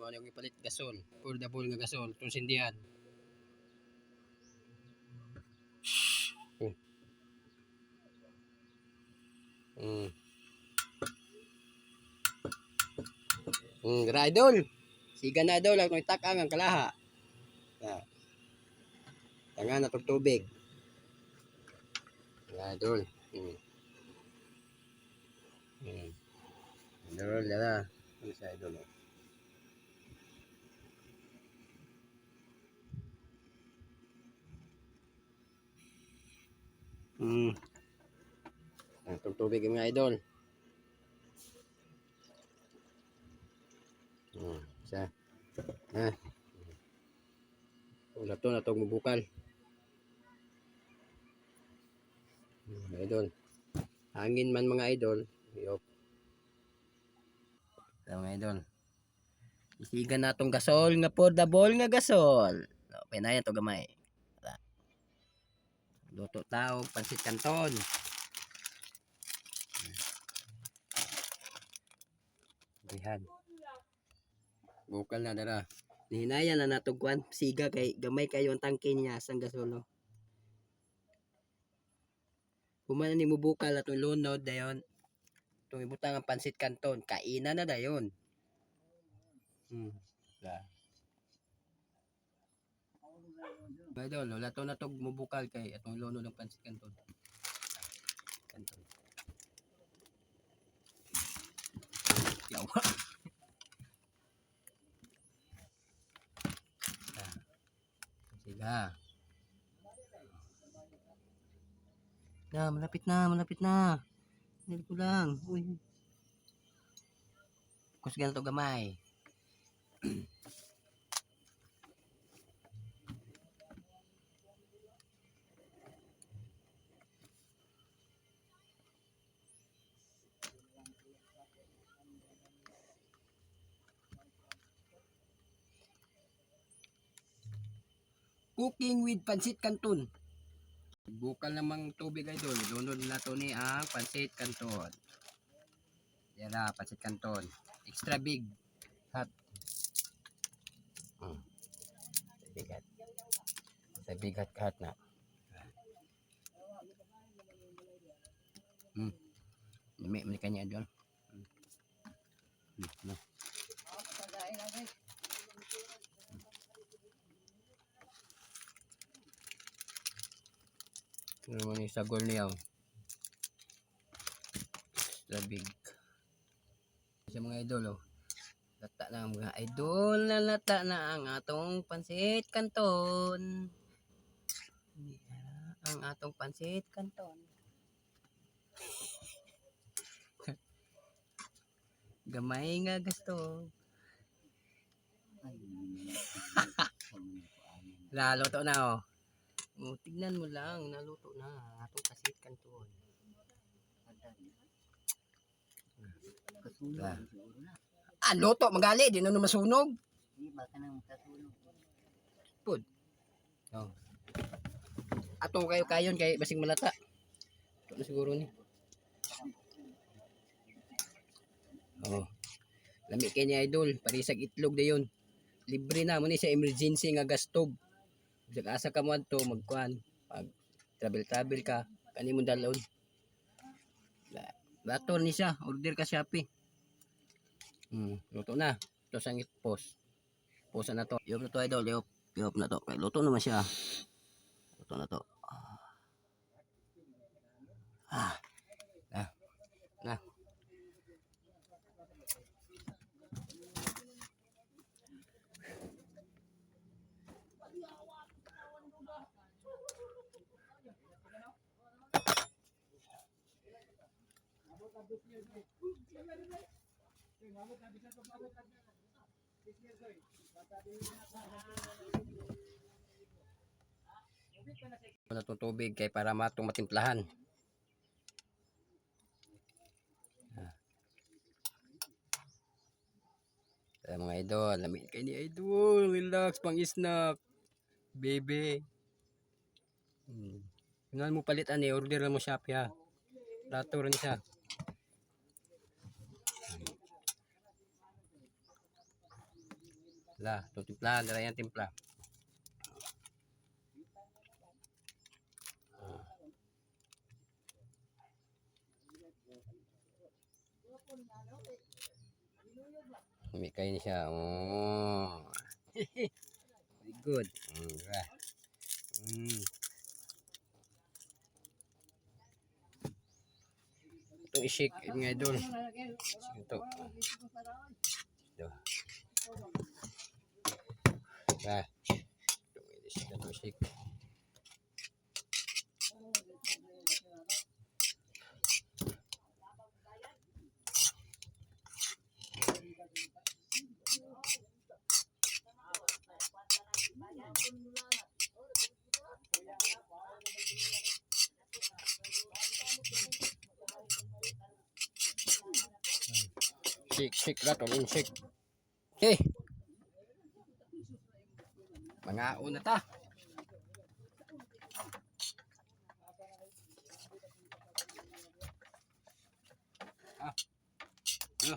mo yung ipalit gasol, affordable nga gasol, itong sindihan. Gara idol. Siga na idol, ako itakang ang kalaha. Tangan na tubig. Idol. Idol, yara. Ano siya idol? Tubig mga idol. Siya. Wala to na itong mabukal. Idol. Hangin man mga idol. Yop. Mga idol. Isigan na itong gasol nga affordable nga gasol. Pinayan to gamay. Luto tao, pansit kanton. Dihan. Bukal na dara. Nihinayan na natugkuan siga kay gamay kayo ang tangke niya sang gasolo. Kumanan ni mo bukal atong lunod dayon. Itong ibutang ang pansit kanton, kainan na dayon. Idol, wala to na tog mubukal kay atong lunod ng pansit kanton. Yawa. Siga. Malapit na. Hindi ko lang. Uy. Kusgan to gamay. Cooking with pansit kanton. Bukal namang tubig idol. Lunod na to ni ang pansit kanton. Yan na, pansit kanton. Extra big. Hot. Bigat. Sa bigat hot na. May kanya idol. No. Ano naman yung sagol niya. Extra big. Sa mga idol, lata na mga idol, nalata na ang atong pansit kanton. Ang atong pansit kanton. Gamay nga gasto. Naluto na tignan mo lang, naluto na atong pansit kanton. Luto magali, di na masunog. Baka nang masunog. Pud. Atong kayo-kayon kay basing malata. Ito na siguro ni. Lami kay ni idol, parisag itlog dayon. Libre na mo ni sa emergency nga gas stove. Ug asa ka mo adto magkuan, pag travel ka, kanimo dalon. Baton ni siya, order ka Shopee. Luto na. Ito sang post. Post na to. Yop na to idol, yop na to. Kay luto naman siya. Luto na to. Na. Wala itong tubig kay para matong matimplahan. Mga idol, lamig kay ni idol, relax pang snack. Baby. Kung mo palitan order mo Shopee ha. Plato rin siya. La, tutimplahan na yan timpla. Umikay na siya. Oh. Very good. Diba? Ito i-shake mga idol. Ito. Ito. Diba? Ito i-shake. Shake lang, tolong shake. Okay. Mga una ta. Ano?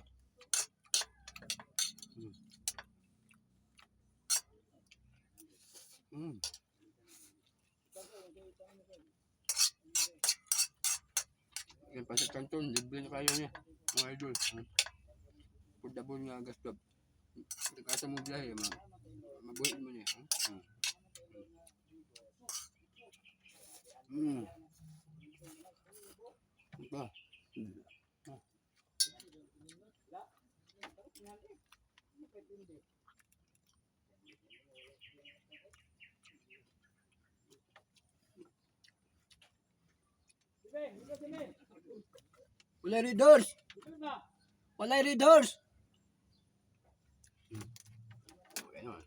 Yan pasit kanton, libre na kayo niya. Mga idol. Pudabon nga gastab. Nagkasa mo biyahe, mabuhin mo niya. Ito. Walay readers! Walay readers! Okay naman.